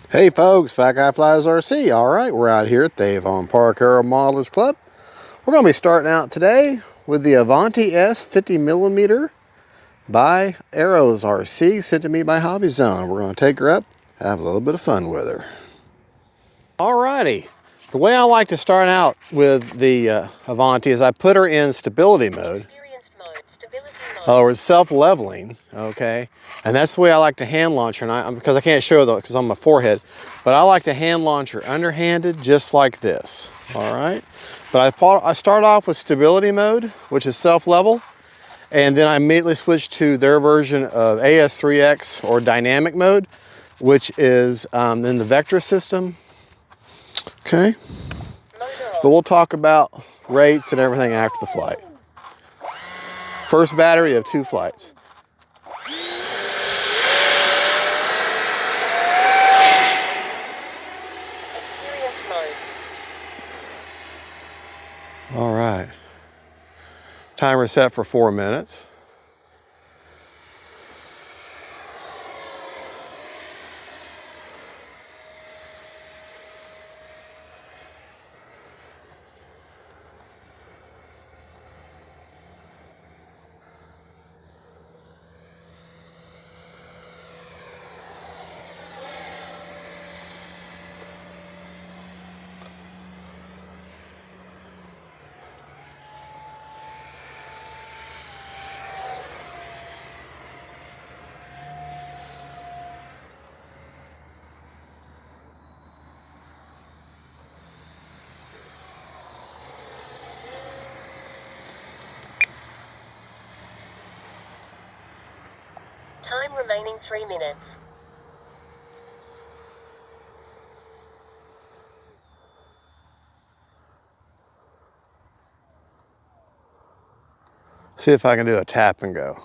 Hey folks, Fat Guy Flies RC. All right, we're out here at the Avon Park Aero Modelers Club. We're going to be starting out today with the AVANTI S 50mm by Arrows RC, sent to me by Hobby Zone. We're going to take her up, have a little bit of fun with her. Alrighty, the way I like to start out with the AVANTI is I put her in stability mode. Or self-leveling, okay? And that's the way I like to hand launch her, and because I can't show though because on my forehead, but I like to hand launch her underhanded just like this, all right? But I start off with stability mode, which is self-level, and then I immediately switch to their version of AS3X or dynamic mode, which is in the vector system, okay? But we'll talk about rates and everything after the flight. First battery of 2 flights. All right. Timer set for 4 minutes. Time remaining 3 minutes. See if I can do a tap and go.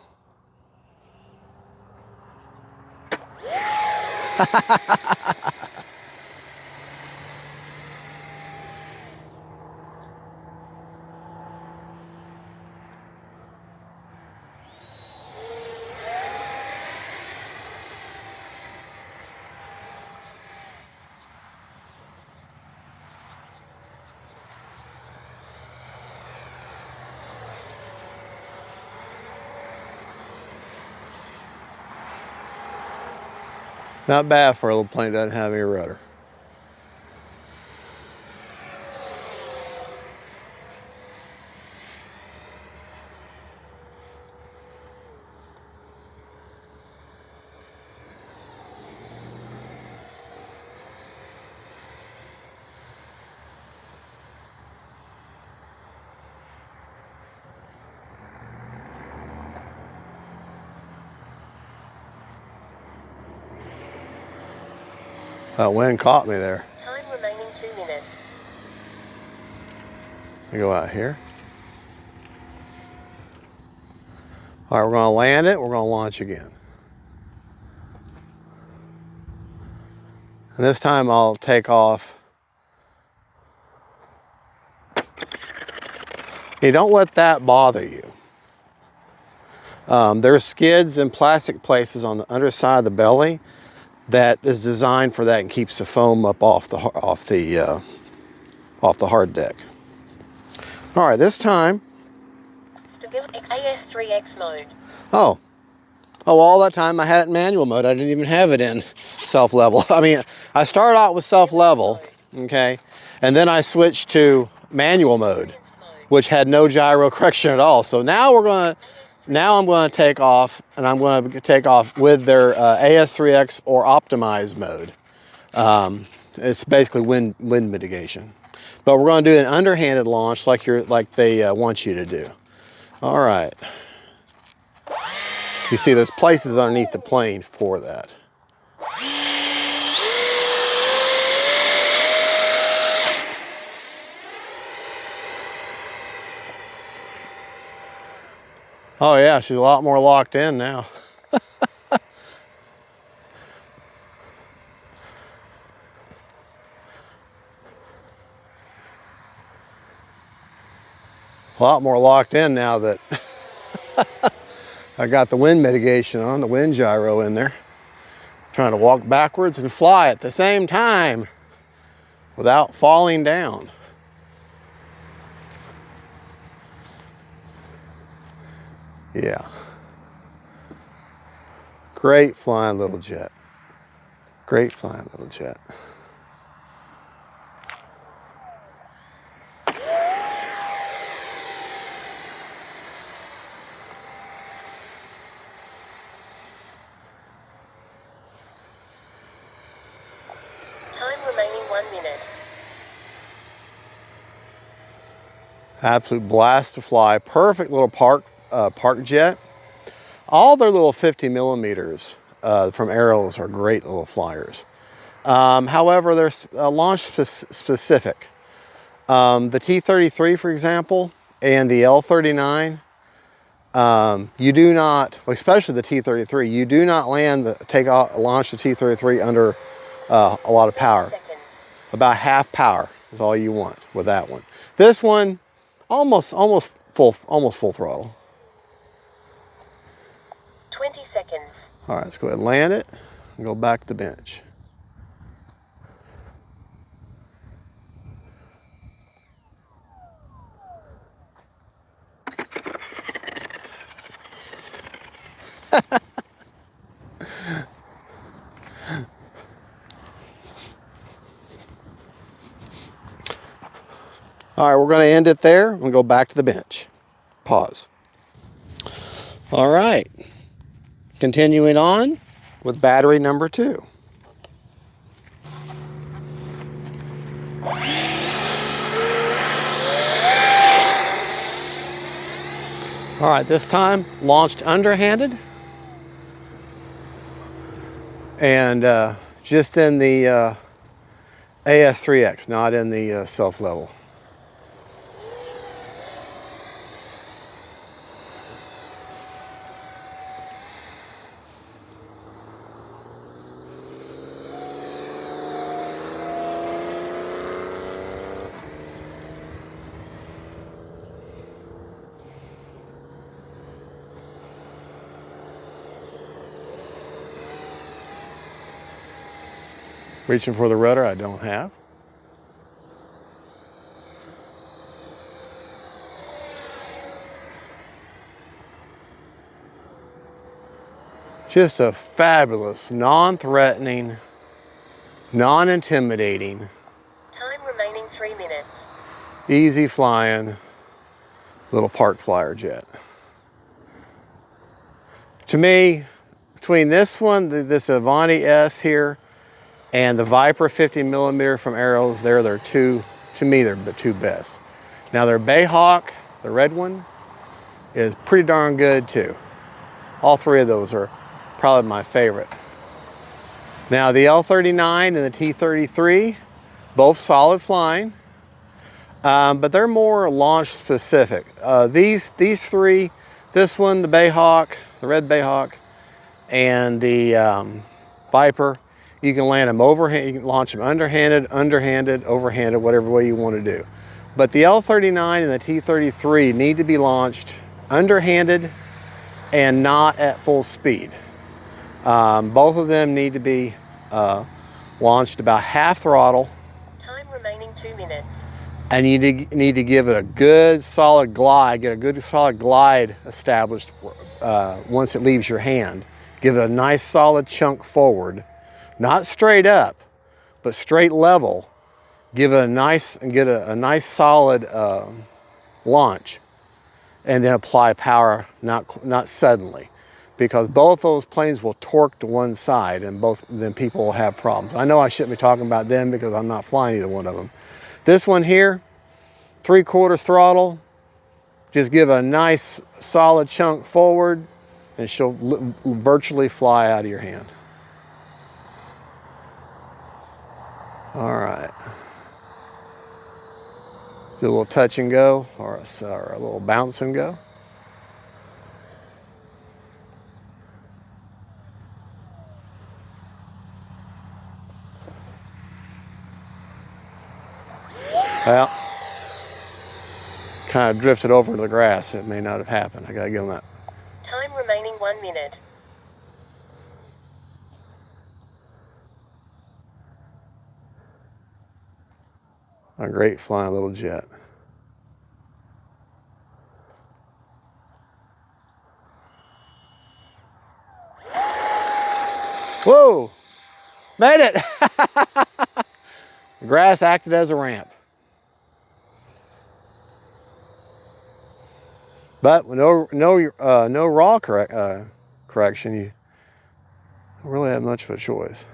Not bad for a little plane that doesn't have any rudder. That wind caught me there. Time remaining 2 minutes. Let me go out here. All right, we're going to land it. We're going to launch again. And this time I'll take off. You don't let that bother you. There's skids and plastic places on the underside of the belly that is designed for that and keeps the foam up off the hard deck. All right, this time. Stability AS3X mode. Oh, all that time I had it in manual mode. I didn't even have it in self-level. I mean, I started out with self-level, okay, and then I switched to manual mode, which had no gyro correction at all. So now I'm going to take off, and I'm going to take off with their AS3X or optimized mode. It's basically wind mitigation, but we're going to do an underhanded launch like they want you to do. All right. You see there's places underneath the plane for that. Oh yeah, she's a lot more locked in now. A lot more locked in now that I got the wind mitigation on, the wind gyro in there. Trying to walk backwards and fly at the same time without falling down. Yeah. Great flying little jet. Great flying little jet. Time remaining 1 minute. Absolute blast to fly. Perfect little park jet. All their little 50 millimeters from Arrows are great little flyers. However, they're launch specific. The T-33, for example, and the L-39, you do not, especially the T-33, you do not launch the T-33 under a lot of power. About half power is all you want with that one. This one, almost full throttle. 20 seconds. All right, let's go ahead and land it and go back to the bench. All right, we're going to end it there and go back to the bench. Pause. All right, continuing on with battery number 2. All right, this time launched underhanded and just in the AS3X, not in the self-level. Reaching for the rudder I don't have. Just a fabulous, non-threatening, non-intimidating, Time remaining 3 minutes. easy flying little park flyer jet. To me, between this one, this Avanti S here, and the Viper 50 millimeter from Arrows, they're two, to me, they're the two best. Now their Bayhawk, the red one, is pretty darn good too. All three of those are probably my favorite. Now the L-39 and the T-33, both solid flying, but they're more launch specific. These three, this one, the Bayhawk, the red Bayhawk, and the Viper, you can land them overhand, you can launch them underhanded, overhanded, whatever way you want to do. But the L-39 and the T-33 need to be launched underhanded and not at full speed. Both of them need to be launched about half throttle. Time remaining 2 minutes. And you need to give it a good solid glide, get a good solid glide established once it leaves your hand. Give it a nice solid chunk forward, not straight up, but straight level. Give it a nice, and get a nice solid launch, and then apply power, not suddenly, because both those planes will torque to one side, and then people will have problems. I know I shouldn't be talking about them because I'm not flying either one of them. This one here, 3/4 throttle, just give a nice solid chunk forward, and she'll virtually fly out of your hand. All right. Do a little touch and go, or a little bounce and go. Well, kind of drifted over to the grass. It may not have happened. I gotta give them that. Time remaining 1 minute. A great flying little jet. Whoa! Made it! The grass acted as a ramp. But with no raw correction, you don't really have much of a choice.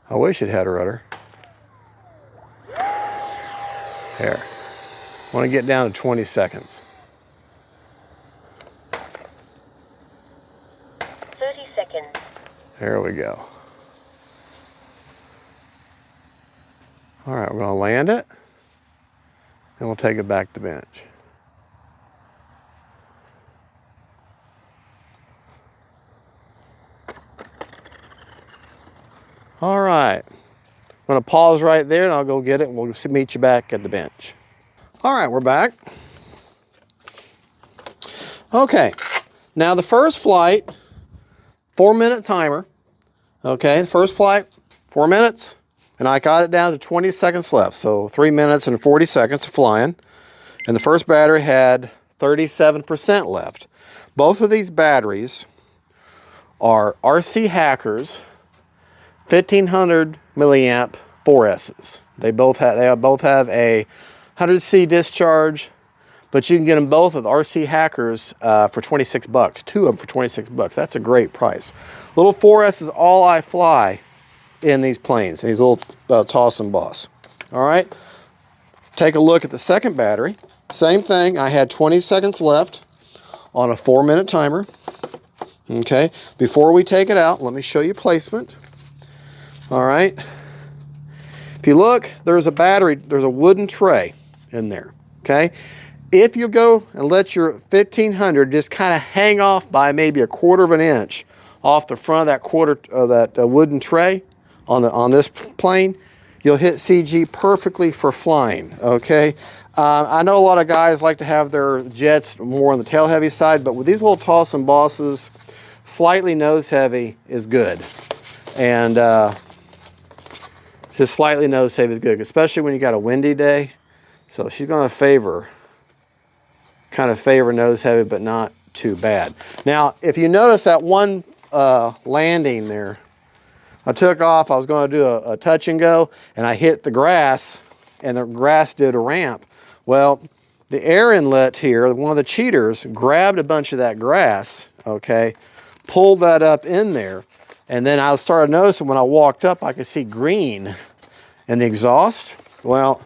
I wish it had a rudder. Here. I want to get down to 20 seconds. 30 seconds. There we go. All right, we're going to land it, and we'll take it back to bench. All right, I'm going to pause right there, and I'll go get it, and we'll meet you back at the bench. All right, we're back. Okay, now the first flight, 4-minute timer. Okay, the first flight, 4 minutes, and I got it down to 20 seconds left. So 3 minutes and 40 seconds of flying. And the first battery had 37% left. Both of these batteries are RC Hackers 1500 milliamp 4S's. They both have a 100C discharge, but you can get them both with RC Hackers for 26 bucks. 2 of them for 26 bucks. That's a great price. Little 4S is all I fly in these planes, these little toss and boss. All right, take a look at the second battery. Same thing, I had 20 seconds left on a 4-minute timer. Okay, before we take it out, let me show you placement. All right, if you look, there's a battery, there's a wooden tray in there. Okay, if you go and let your 1500 just kind of hang off by maybe 1/4 of an inch off the front of that wooden tray on this plane, you'll hit CG perfectly for flying. Okay, I know a lot of guys like to have their jets more on the tail heavy side, but with these little toss and bosses, slightly nose heavy is good, and just slightly nose heavy is good, especially when you got a windy day. So she's going to kind of favor nose heavy, but not too bad. Now, if you notice that one landing there, I took off, I was going to do a touch and go, and I hit the grass, and the grass did a ramp. Well, the air inlet here, one of the cheaters grabbed a bunch of that grass, okay, pulled that up in there, and then I started noticing when I walked up, I could see green in the exhaust. Well,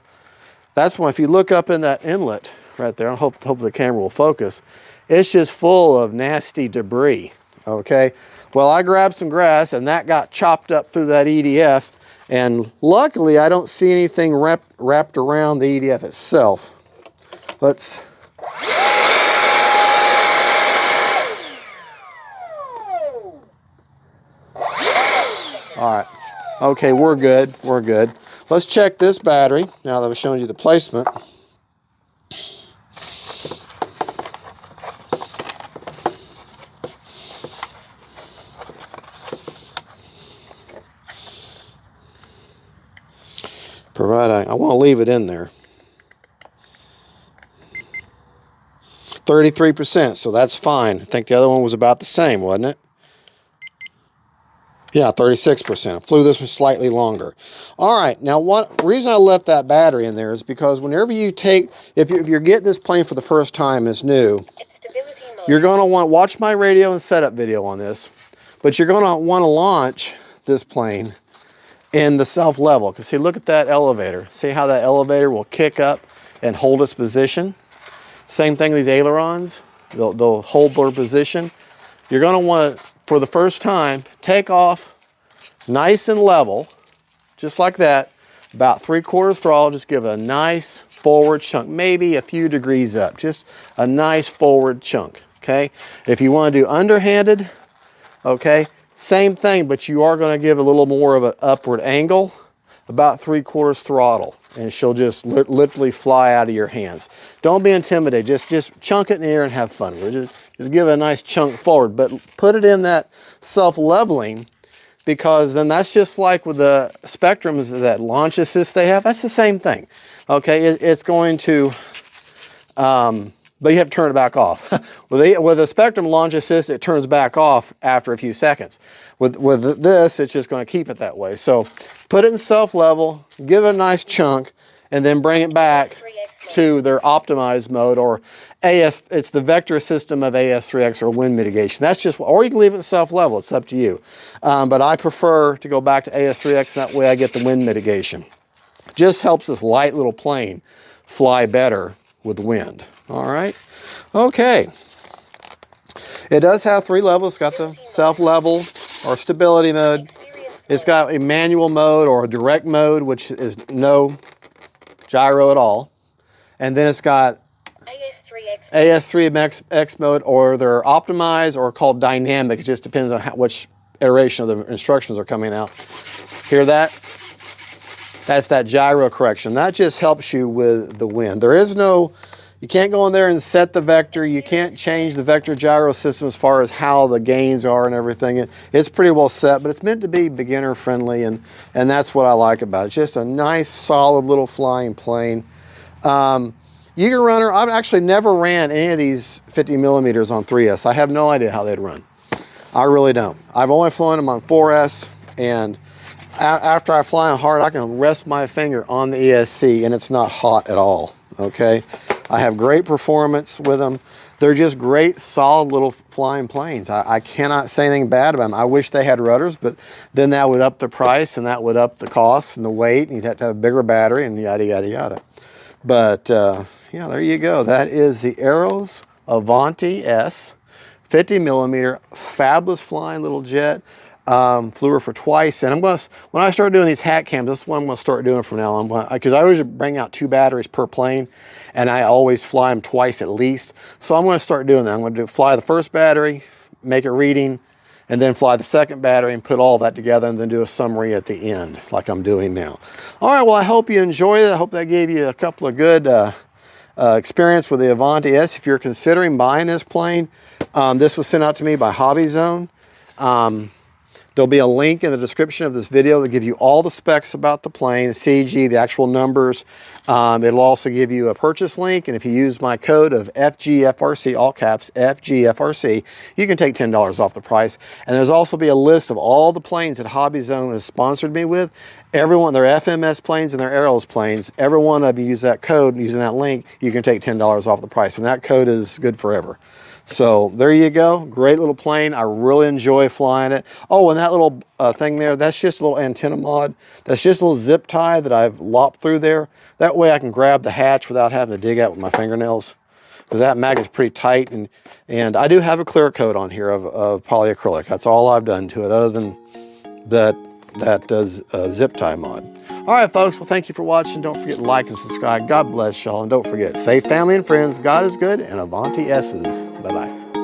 that's when, if you look up in that inlet right there, I hope the camera will focus, it's just full of nasty debris, okay? Well, I grabbed some grass, and that got chopped up through that EDF, and luckily I don't see anything wrapped around the EDF itself. Let's... All right, okay, we're good, we're good. Let's check this battery, now that I've shown you the placement. I want to leave it in there. 33%, so that's fine. I think the other one was about the same, wasn't it? Yeah, 36%. I flew this one slightly longer. All right, now the reason I left that battery in there is because whenever you take, if you're getting this plane for the first time and it's new, you're going to want to watch my radio and setup video on this, but you're going to want to launch this plane in the self-level. Because see, look at that elevator. See how that elevator will kick up and hold its position? Same thing with these ailerons. They'll hold their position. You're going to want to, for the first time, take off nice and level, just like that, about 3/4 throttle. Just give a nice forward chunk, maybe a few degrees up, just a nice forward chunk, okay? If you want to do underhanded, okay, same thing, but you are going to give a little more of an upward angle, about 3/4 throttle, and she'll just literally fly out of your hands. Don't be intimidated. Just chunk it in the air and have fun with it. Just give it a nice chunk forward, but put it in that self-leveling because then that's just like with the Spectrums, that launch assist they have. That's the same thing. Okay, it's going to, but you have to turn it back off. With a Spectrum launch assist, it turns back off after a few seconds. With this, it's just going to keep it that way. So put it in self-level, give it a nice chunk, and then bring it back to their optimized mode, or AS. It's the vector system of AS3X or wind mitigation. That's just, or you can leave it self-level. It's up to you. But I prefer to go back to AS3X. That way I get the wind mitigation. Just helps this light little plane fly better with wind. All right. Okay. It does have 3 levels. It's got the self-level or stability mode. It's got a manual mode or a direct mode, which is no gyro at all. And then it's got AS3X mode, or they're optimized or called dynamic. It just depends on which iteration of the instructions are coming out. Hear that? That's that gyro correction. That just helps you with the wind. There is no, you can't go in there and set the vector. You can't change the vector gyro system as far as how the gains are and everything. It's pretty well set, but it's meant to be beginner friendly, and that's what I like about it. It's just a nice, solid little flying plane. You can run her. I've actually never ran any of these 50 millimeters on 3S. I have no idea how they'd run. I really don't. I've only flown them on 4S, and after I fly on hard, I can rest my finger on the ESC and it's not hot at all. Okay, I have great performance with them. They're just great, solid little flying planes. I cannot say anything bad about them. I wish they had rudders, but then that would up the price, and that would up the cost and the weight, and you'd have to have a bigger battery, and yada, yada, yada. But yeah, there you go. That is the Arrows Avanti S 50 millimeter, fabulous flying little jet. Flew her for twice, and when I start doing these hat cams, this is what I'm going to start doing from now on, because I always bring out 2 batteries per plane, and I always fly them twice at least. So I'm going to start doing that. I'm going to fly the first battery, make a reading, and then fly the second battery and put all that together, and then do a summary at the end like I'm doing now. All right, well, I hope you enjoyed it. I hope that gave you a couple of good experience with the Avanti S. If you're considering buying this plane, this was sent out to me by Hobby Zone. There'll be a link in the description of this video that gives you all the specs about the plane, the CG, the actual numbers. It'll also give you a purchase link, and if you use my code of FGFRC, all caps, FGFRC, you can take $10 off the price. And there's also be a list of all the planes that Hobby Zone has sponsored me with. Everyone, their FMS planes and their Arrows planes, every one of you use that code, using that link, you can take $10 off the price, and that code is good forever. So there you go. Great little plane. I really enjoy flying it. Oh, and that little thing there, that's just a little antenna mod. That's just a little zip tie that I've lopped through there. That way I can grab the hatch without having to dig out with my fingernails, because that magnet's pretty tight. And I do have a clear coat on here of polyacrylic. That's all I've done to it, other than that zip tie mod. All right, folks. Well, thank you for watching. Don't forget to like and subscribe. God bless y'all. And don't forget, safe family and friends. God is good, and Avanti S's. Bye-bye.